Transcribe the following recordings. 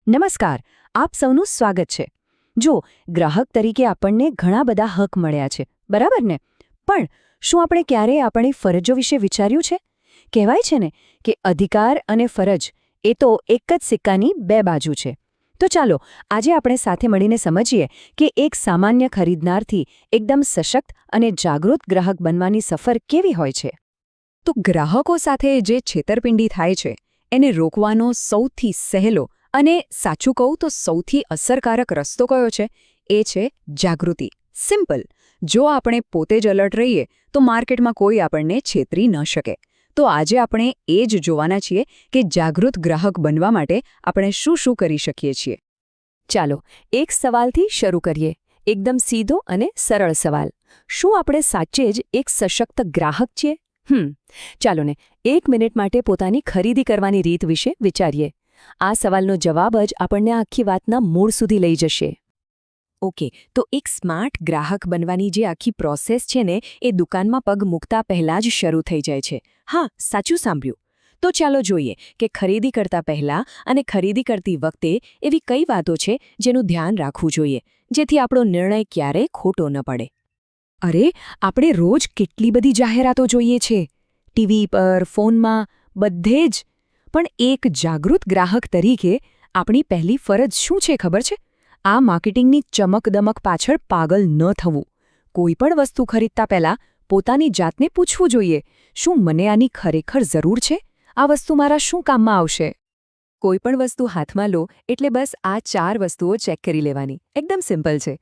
નમસ્કાર, આપ સૌનું સ્વાગત છે. જો ગ્રાહક તરીકે આપણને ઘણા બધા હક મળ્યા છે, બરાબર ને? પણ શું આપણે ક્યારેય આપણી ફરજો વિશે વિચાર્યું છે? કહેવાય છે ને કે અધિકાર અને ફરજ એ તો એક જ સિક્કાની બે બાજુ છે. તો ચાલો આજે આપણે સાથે મળીને સમજીએ કે એક સામાન્ય ખરીદનારથી એકદમ સશક્ત અને જાગૃત ગ્રાહક બનવાની સફર કેવી હોય છે. તો ગ્રાહકો સાથે જે છેતરપિંડી થાય છે એને રોકવાનો સૌથી સહેલો અને સાચું કહું તો સૌથી અસરકારક રસ્તો કયો છે? એ છે જાગૃતિ. સિમ્પલ. જો આપણે પોતે જ એલર્ટ રહીએ તો માર્કેટમાં કોઈ આપણને છેતરી ન શકે. તો આજે આપણે એ જ જોવાના છીએ કે જાગૃત ગ્રાહક બનવા માટે આપણે શું શું કરી શકીએ છીએ. ચાલો એક સવાલથી શરૂ કરીએ. એકદમ સીધો અને સરળ સવાલ. શું આપણે સાચે જ એક સશક્ત ગ્રાહક છીએ? ચાલો ને 1 મિનિટ માટે પોતાની ખરીદી કરવાની રીત વિશે વિચારીએ. આ સવાલનો જવાબ જ આપણને આખી વાતના મૂળ સુધી લઈ જશે. ઓકે, તો એક સ્માર્ટ ગ્રાહક બનવાની જે આખી પ્રોસેસ છે ને એ દુકાનમાં પગ મૂકતા પહેલાં જ શરૂ થઈ જાય છે. હા, સાચું સાંભળ્યું. તો ચાલો જોઈએ કે ખરીદી કરતા પહેલાં અને ખરીદી કરતી વખતે એવી કઈ વાતો છે જેનું ધ્યાન રાખવું જોઈએ, જેથી આપણો નિર્ણય ક્યારેય ખોટો ન પડે. અરે, આપણે રોજ કેટલી બધી જાહેરાતો જોઈએ છે. ટીવી પર, ફોનમાં, બધે જ. પણ એક જાગૃત ગ્રાહક તરીકે આપણી પહેલી ફરજ શું છે ખબર છે? આ માર્કેટિંગની ચમકદમક પાછળ પાગલ ન થવું. કોઈ પણ વસ્તુ ખરીદતા પહેલાં પોતાની જાતને પૂછવું જોઈએ, શું મને આની ખરેખર જરૂર છે? આ વસ્તુ મારા શું કામમાં આવશે? કોઈ પણ વસ્તુ હાથમાં લો એટલે બસ આ 4 વસ્તુઓ ચેક કરી લેવાની. એકદમ સિમ્પલ છે.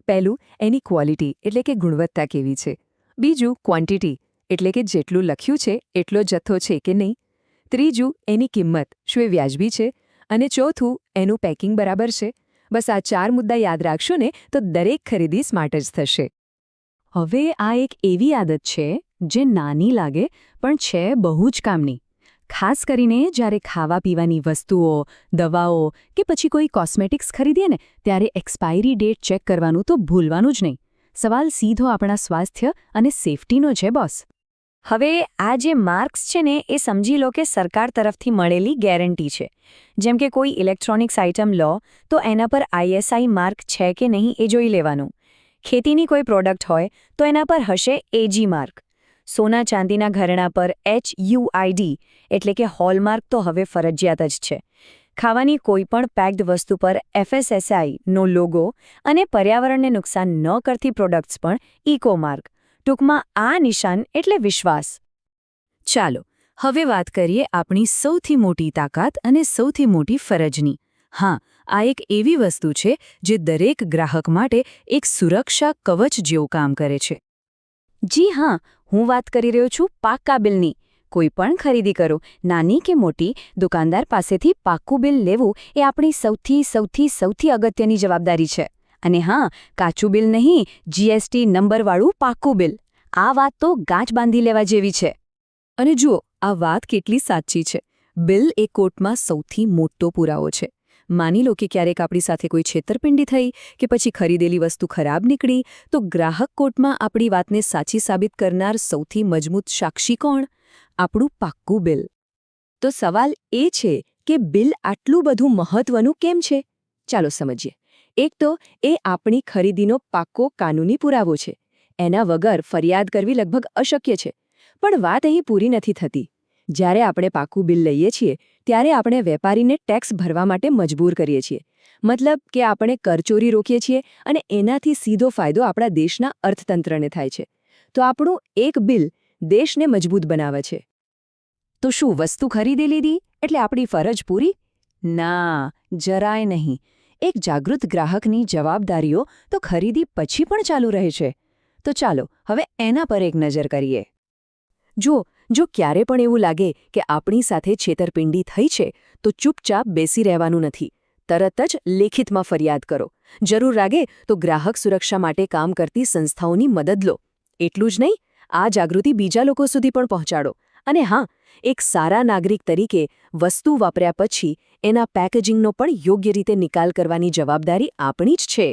પહેલું, એની ક્વોલિટી એટલે કે ગુણવત્તા કેવી છે. બીજું, ક્વોન્ટિટી એટલે કે જેટલું લખ્યું છે એટલો જથ્થો છે કે નહીં. ત્રીજું, એની કિંમત, શું એ વ્યાજબી છે? અને ચોથું, એનું પેકિંગ બરાબર છે. બસ આ 4 મુદ્દા યાદ રાખશો ને તો દરેક ખરીદી સ્માર્ટ જ થશે. હવે આ એક એવી આદત છે જે નાની લાગે પણ છે બહુ જ કામની. ખાસ કરીને જ્યારે ખાવા પીવાની વસ્તુઓ, દવાઓ કે પછી કોઈ કોસ્મેટિક્સ ખરીદીએ ને ત્યારે એક્સપાયરી ડેટ ચેક કરવાનું તો ભૂલવાનું જ નહીં. સવાલ સીધો આપણા સ્વાસ્થ્ય અને સેફટીનો છે બોસ. હવે આ જે માર્ક્સ છે ને એ સમજી લો કે સરકાર તરફથી મળેલી ગેરંટી છે. જેમ કે કોઈ ઇલેક્ટ્રોનિક્સ આઇટમ લો તો એના પર ISI માર્ક છે કે નહીં એ જોઈ લેવાનું. ખેતીની કોઈ પ્રોડક્ટ હોય તો એના પર હશે AG માર્ક. સોના ચાંદીના ઘરેણાં પર HUID એટલે કે હોલમાર્ક તો હવે ફરજિયાત જ છે. ખાવાની કોઈપણ પેક્ડ વસ્તુ પર FSSAI નો લોગો અને પર્યાવરણને નુકસાન ન કરતી પ્રોડક્ટ્સ પણ ઇકો માર્ક. ટૂંકમાં આ નિશાન એટલે વિશ્વાસ. ચાલો હવે વાત કરીએ આપણી સૌથી મોટી તાકાત અને સૌથી મોટી ફરજની. હા, આ એક એવી વસ્તુ છે જે દરેક ગ્રાહક માટે એક સુરક્ષા કવચ જેવું કામ કરે છે. જી હા, હું વાત કરી રહ્યો છું પાક્કા બિલની. કોઈ પણ ખરીદી કરો, નાની કે મોટી, દુકાનદાર પાસેથી પાક્કું બિલ લેવું એ આપણી સૌથી અગત્યની જવાબદારી છે. અને હા, કાચું બિલ નહીં, GST નંબરવાળું પાક્કું બિલ. આ વાત તો ગાંઠ બાંધી લેવા જેવી છે. અને જુઓ, આ વાત કેટલી સાચી છે. બિલ એ કોર્ટમાં સૌથી મોટો પુરાવો છે. માની લો કે ક્યારેક આપણી સાથે કોઈ છેતરપિંડી થઈ કે પછી ખરીદેલી વસ્તુ ખરાબ નીકળી તો ગ્રાહક કોર્ટમાં આપણી વાતને સાચી સાબિત કરનાર સૌથી મજબૂત સાક્ષી કોણ? આપણું પાક્કું બિલ. તો સવાલ એ છે કે બિલ આટલું બધું મહત્વનું કેમ છે? ચાલો સમજીએ. એક તો એ આપણી ખરીદીનો પાક્કો કાનૂની પુરાવો છે. એના વગર ફરિયાદ કરવી લગભગ અશક્ય છે. પણ વાત અહીં પૂરી નથી થતી. જ્યારે આપણે પાક્કું બિલ લઈએ છીએ ત્યારે આપણે વેપારીને ટેક્સ ભરવા માટે મજબૂર કરીએ છીએ. મતલબ કે આપણે કરચોરી રોકીએ છીએ અને એનાથી સીધો ફાયદો આપણા દેશના અર્થતંત્રને થાય છે. તો આપણું એક બિલ દેશને મજબૂત બનાવે છે. તો શું વસ્તુ ખરીદી લીધી એટલે આપણી ફરજ પૂરી? ના, જરાય નહીં. એક જાગૃત ગ્રાહકની જવાબદારીઓ તો ખરીદી પછી પણ ચાલુ રહે છે. તો ચાલો હવે એના પર એક નજર કરીએ. જો ક્યારે પણ એવું લાગે કે આપણી સાથે છેતરપિંડી થઈ છે તો ચૂપચાપ બેસી રહેવાનું નથી. તરત જ લેખિતમાં ફરિયાદ કરો. જરૂર લાગે તો ગ્રાહક સુરક્ષા માટે કામ કરતી સંસ્થાઓની મદદ લો. એટલું જ નહીં, આ જાગૃતિ બીજા લોકો સુધી પણ પહોંચાડો. અને હા, એક સારા નાગરિક તરીકે વસ્તુ વાપર્યા પછી એના પેકેજિંગનો પણ યોગ્ય રીતે નિકાલ કરવાની જવાબદારી આપણી જ છે.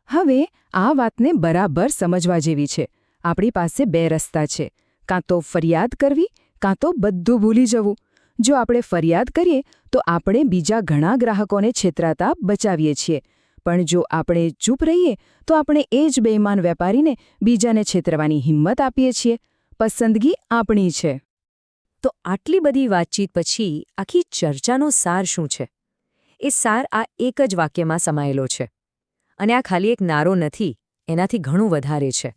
હવે આ વાતને બરાબર સમજવા જેવી છે. આપણી પાસે 2 રસ્તા છે. કાં તો ફરિયાદ કરવી, કાં તો બધું ભૂલી જવું. જો આપણે ફરિયાદ કરીએ તો આપણે બીજા ઘણા ગ્રાહકોને છેતરાતા બચાવીએ છીએ, પણ જો આપણે ચૂપ રહીએ તો આપણે એ જ બેઈમાન વેપારીને બીજાને છેતરવાની હિંમત આપીએ છીએ. પસંદગી આપણી છે. તો આટલી બધી વાતચીત પછી આખી ચર્ચાનો સાર શું છે? એ સાર આ એક જ વાક્યમાં સમાયેલો છે. અને આ ખાલી એક નારો નથી, એનાથી ઘણું વધારે છે.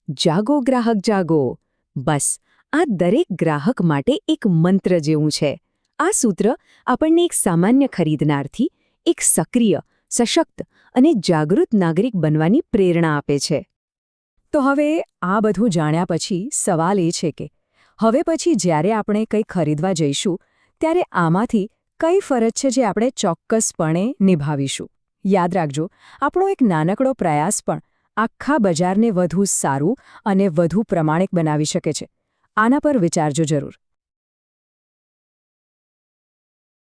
જાગો ગ્રાહક જાગો. બસ આ દરેક ગ્રાહક માટે એક મંત્ર જેવું છે. આ સૂત્ર આપણને એક સામાન્ય ખરીદનારથી એક સક્રિય, સશક્ત અને જાગૃત નાગરિક બનવાની પ્રેરણા આપે છે. તો હવે આ બધું જાણ્યા પછી સવાલ એ છે કે હવે પછી જ્યારે આપણે કંઈ ખરીદવા જઈશું ત્યારે આમાંથી કઈ ફરજ છે જે આપણે ચોક્કસપણે નિભાવીશું? યાદ રાખજો, આપણો એક નાનકડો પ્રયાસ પણ આખા બજારને વધુ સારું અને વધુ પ્રમાણિક બનાવી શકે છે. આના પર વિચારજો જરૂર.